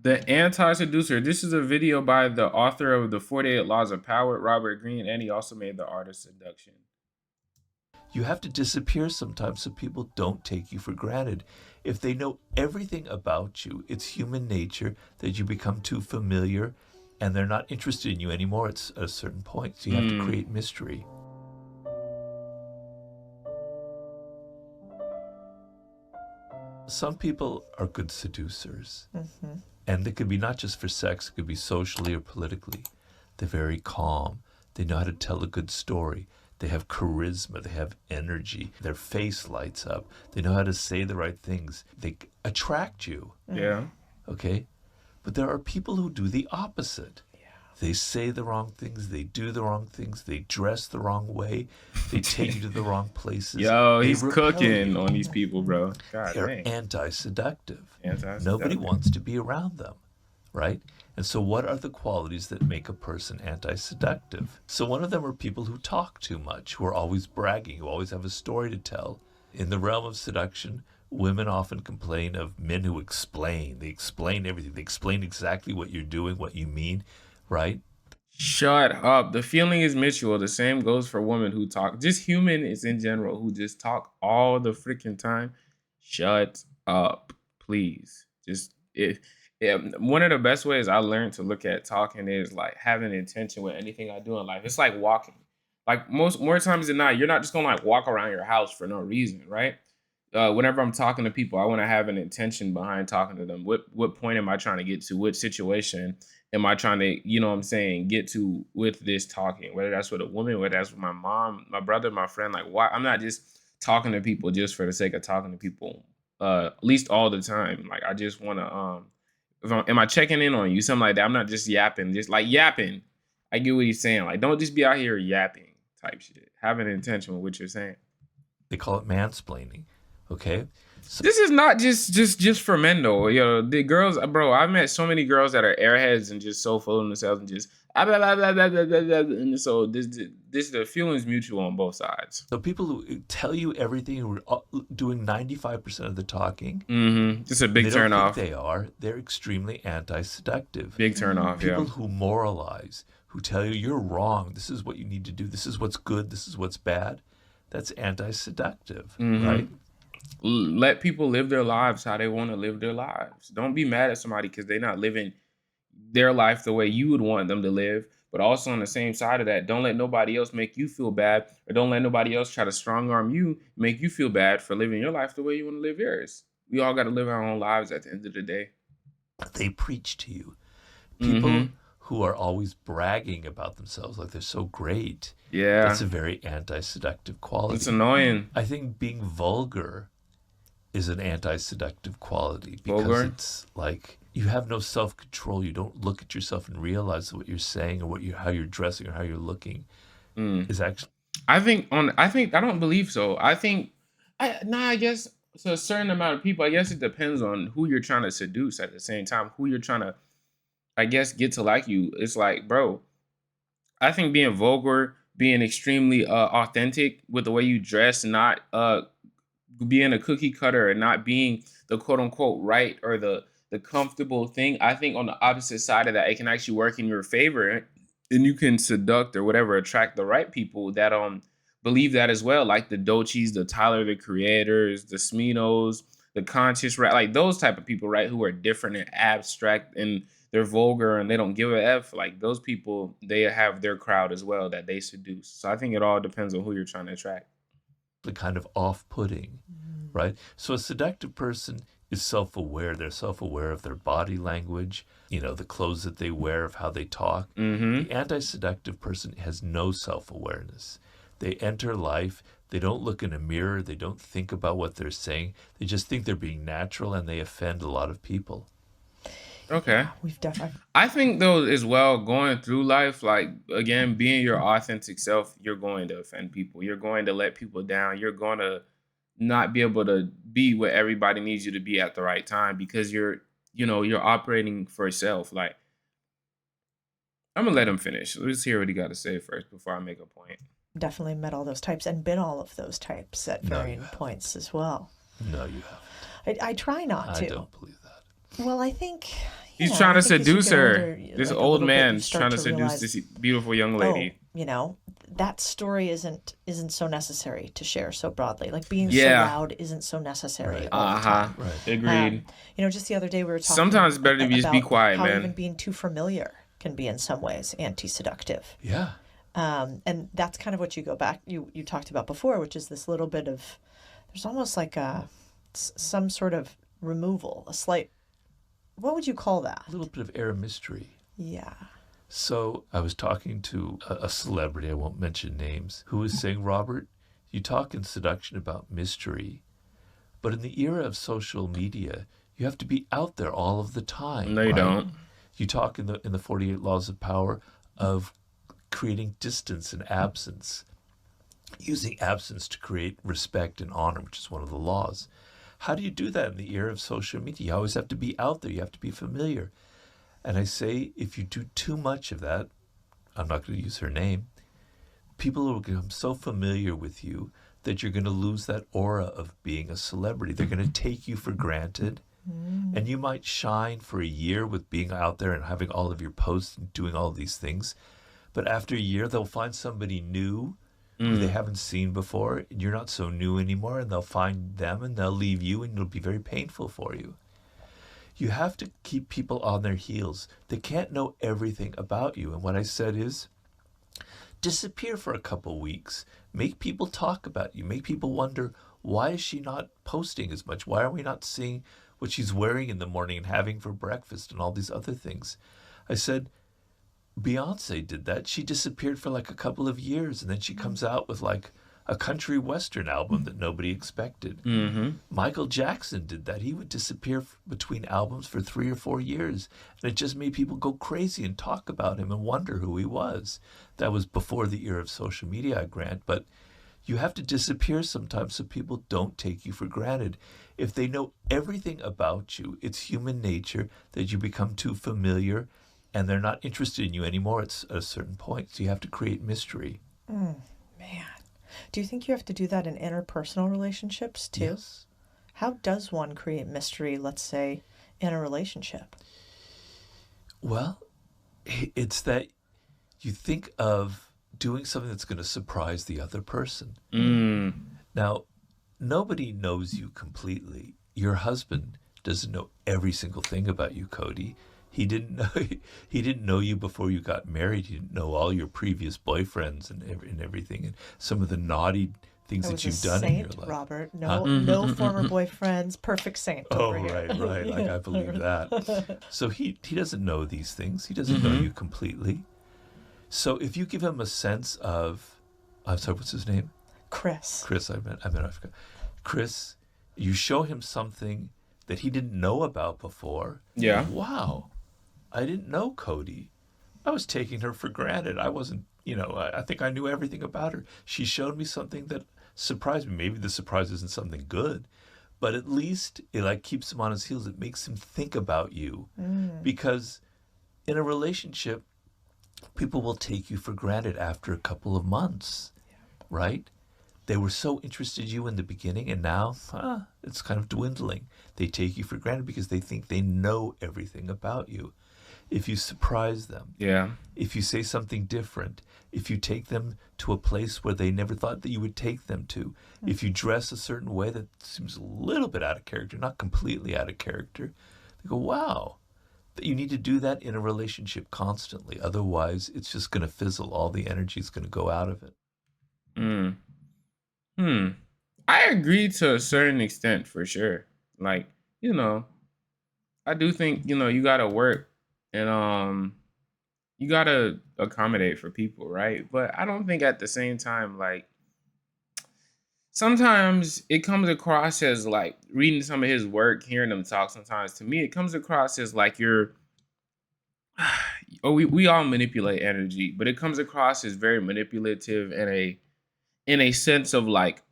The Anti-Seducer. This is a video by the author of the 48 Laws of Power, Robert Greene, and he also made The Art of Seduction. You have to disappear sometimes so people don't take you for granted. If they know everything about you, it's human nature that you become too familiar and they're not interested in you anymore at a certain point. So you have to create mystery. Some people are good seducers. And it could be not just for sex, it could be socially or politically. They're very calm. They know how to tell a good story. They have charisma. They have energy. Their face lights up. They know how to say the right things. They attract you. Yeah. Okay? But there are people who do the opposite. They say the wrong things. They do the wrong things. They dress the wrong way. They take you to the wrong places. Yo, They he's repel cooking you. on these people, bro. God They're dang. anti-seductive. Anti-seductive. Nobody wants to be around them, right? And so what are the qualities that make a person anti-seductive? So one of them are people who talk too much, who are always bragging, who always have a story to tell. In the realm of seduction, women often complain of men who explain. They explain everything. They explain exactly what you're doing, what you mean, right? Shut up. The feeling is mutual. The same goes for women who talk. Just humans in general who just talk all the freaking time. Shut up, please. Just one of the best ways I learned to look at talking is like having intention with anything I do in life. It's like walking. Like more times than not, you're not just gonna like walk around your house for no reason, right? Whenever I'm talking to people, I want to have an intention behind talking to them. What point am I trying to get to? Which situation am I trying to, you know what I'm saying, get to with this talking? Whether that's with a woman, whether that's with my mom, my brother, my friend. Like, why? I'm not just talking to people just for the sake of talking to people. At least all the time. Like, I just want to. Am I checking in on you? Something like that. I'm not just yapping. Just like yapping. I get what he's saying. Like, don't just be out here yapping type shit. Have an intention with what you're saying. They call it mansplaining. Okay? So This is not just for men though. Yo, the girls, bro. I've met so many girls that are airheads and just so full of themselves and just and so this the feeling's mutual on both sides. people who tell you everything, who are doing 95% of the talking, Just a they big don't turn think off. they are. They're extremely anti-seductive. Big turn off. People Yeah. who moralize, who tell you you're wrong, this is what you need to do, this is what's good, this is what's bad, that's anti-seductive, right? Let people live their lives how they want to live their lives. Don't be mad at somebody because they're not living their life the way you would want them to live. But also on the same side of that, don't let nobody else make you feel bad, or don't let nobody else try to strong arm you, make you feel bad for living your life the way you want to live yours. We all got to live our own lives at the end of the day. They preach to you. People who are always bragging about themselves like they're so great, Yeah. that's a very anti-seductive quality. It's annoying. I think being vulgar is an anti-seductive quality because Vulgar? it's like you have no self-control. You don't look at yourself and realize that what you're saying or how you're dressing or how you're looking is actually. I think I don't believe so. I guess it's a certain amount of people. I guess it depends on who you're trying to seduce at the same time, who you're trying to, I guess, get to like you. It's like, bro, I think being vulgar, being extremely authentic with the way you dress, not being a cookie cutter and not being the quote unquote right or the comfortable thing. I think on the opposite side of that, it can actually work in your favor, and you can seduct or whatever, attract the right people that believe that as well, like the Doechis, the Tyler the Creators, the Sminos, the conscious right, like those type of people, right, who are different and abstract and they're vulgar and they don't give a f. Like those people, they have their crowd as well that they seduce. So I think it all depends on who you're trying to attract. Kind of off-putting, right? So a seductive person is self-aware. They're self-aware of their body language, the clothes that they wear, of how they talk. The anti-seductive person has no self-awareness. They enter life, they don't look in a mirror, they don't think about what they're saying. They just think they're being natural and they offend a lot of people. Okay. We've definitely. I think though as well, going through life, like again, being your authentic self, you're going to offend people. You're going to let people down. You're going to not be able to be what everybody needs you to be at the right time because you're operating for yourself. Like I'm gonna let him finish. Let's hear what he got to say first before I make a point. Definitely met all those types and been all of those types at varying points as well. No, you haven't. I try not to. I don't believe that. Well, I think, He's And trying I to think as you seduce get older, her. This like a old little bit, you man's start trying to to seduce realize, this beautiful young oh, lady. that story isn't so necessary to share so broadly. Like being so Yeah. loud isn't so necessary Right. all the time. Right. Agreed. Just the other day we were talking Sometimes it's better to just be about quiet, how man. even being too familiar can be in some ways anti-seductive. Yeah. And that's kind of what you talked about before, which is this little bit of, there's almost like some sort of removal, a slight, what would you call that? A little bit of air of mystery. Yeah. So I was talking to a celebrity, I won't mention names, who was saying, Robert, you talk in seduction about mystery, but in the era of social media, you have to be out there all of the time. No, you right? don't. You talk in the 48 Laws of Power of creating distance and absence, using absence to create respect and honor, which is one of the laws. How do you do that in the era of social media? You always have to be out there. You have to be familiar. And I say, if you do too much of that, I'm not going to use her name, people will become so familiar with you that you're going to lose that aura of being a celebrity. They're going to take you for granted. And you might shine for a year with being out there and having all of your posts and doing all these things. But after a year, they'll find somebody new who they haven't seen before. And you're not so new anymore. And they'll find them and they'll leave you, and it'll be very painful for you. You have to keep people on their heels. They can't know everything about you. And what I said is, disappear for a couple weeks. Make people talk about you. Make people wonder, why is she not posting as much? Why are we not seeing what she's wearing in the morning and having for breakfast and all these other things? I said, Beyonce did that. She disappeared for like a couple of years, and then she comes out with like a country western album that nobody expected. Michael Jackson did that. He would disappear between albums for 3 or 4 years, and it just made people go crazy and talk about him and wonder who he was. That was before the era of social media, I grant, but you have to disappear sometimes so people don't take you for granted. If they know everything about you, it's human nature that you become too familiar and they're not interested in you anymore at a certain point. So you have to create mystery. Man. Do you think you have to do that in interpersonal relationships too? Yes. How does one create mystery, let's say, in a relationship? Well, it's that you think of doing something that's going to surprise the other person. Now, nobody knows you completely. Your husband doesn't know every single thing about you, Cody. He didn't know you before you got married. He didn't know all your previous boyfriends and everything, and some of the naughty things that you've done in your life. Robert. No former boyfriends. Perfect saint. Oh, Over here. right. Like, I believe that. So he doesn't know these things. He doesn't know you completely. So if you give him a sense of, I'm sorry, what's his name? Chris. I forgot. Chris, you show him something that he didn't know about before. Yeah. Wow. I didn't know Cody. I was taking her for granted. I wasn't, I think I knew everything about her. She showed me something that surprised me. Maybe the surprise isn't something good, but at least it like keeps him on his heels. It makes him think about you. Because in a relationship, people will take you for granted after a couple of months, right? They were so interested in you in the beginning, and now it's kind of dwindling. They take you for granted because they think they know everything about you. If you surprise them, if you say something different, if you take them to a place where they never thought that you would take them to, if you dress a certain way that seems a little bit out of character, not completely out of character, they go, wow. That you need to do that in a relationship constantly. Otherwise, it's just going to fizzle. All the energy is going to go out of it. I agree to a certain extent, for sure. Like, I do think, you got to work and you got to accommodate for people, right? But I don't think at the same time, like, sometimes it comes across as like reading some of his work, hearing him talk sometimes, to me, it comes across as like we all manipulate energy, but it comes across as very manipulative and in a sense of like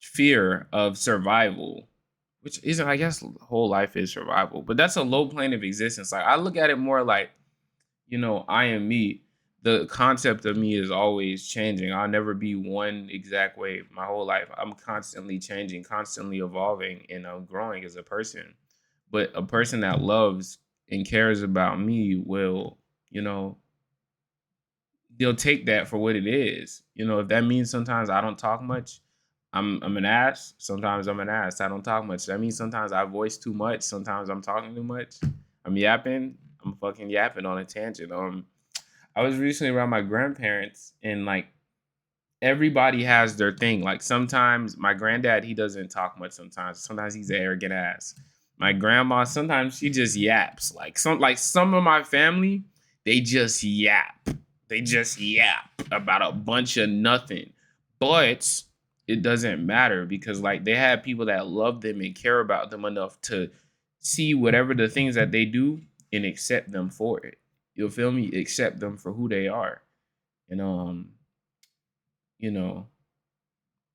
fear of survival, which isn't, I guess, whole life is survival, but that's a low plane of existence. Like, I look at it more like, I am me. The concept of me is always changing. I'll never be one exact way my whole life. I'm constantly changing, constantly evolving, and I'm growing as a person. But a person that loves and cares about me will, you know, they'll take that for what it is. You know, if that means sometimes I don't talk much, I'm an ass. Sometimes I'm an ass. I don't talk much. That means sometimes I voice too much. Sometimes I'm talking too much. I'm yapping. I'm fucking yapping on a tangent. I was recently around my grandparents, and like everybody has their thing. Like sometimes my granddad, he doesn't talk much sometimes he's an arrogant ass. My grandma, sometimes she just yaps. Like some of my family, they just yap. They just yap about a bunch of nothing. But it doesn't matter because like they have people that love them and care about them enough to see whatever the things that they do and accept them for it. You feel me? Accept them for who they are. And you know,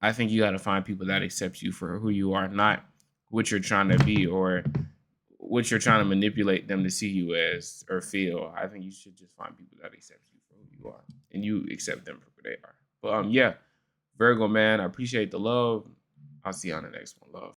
I think you got to find people that accept you for who you are, not what you're trying to be or what you're trying to manipulate them to see you as or feel. I think you should just find people that accept you for who you are and you accept them for who they are. But yeah, Virgo man, I appreciate the love. I'll see you on the next one. Love.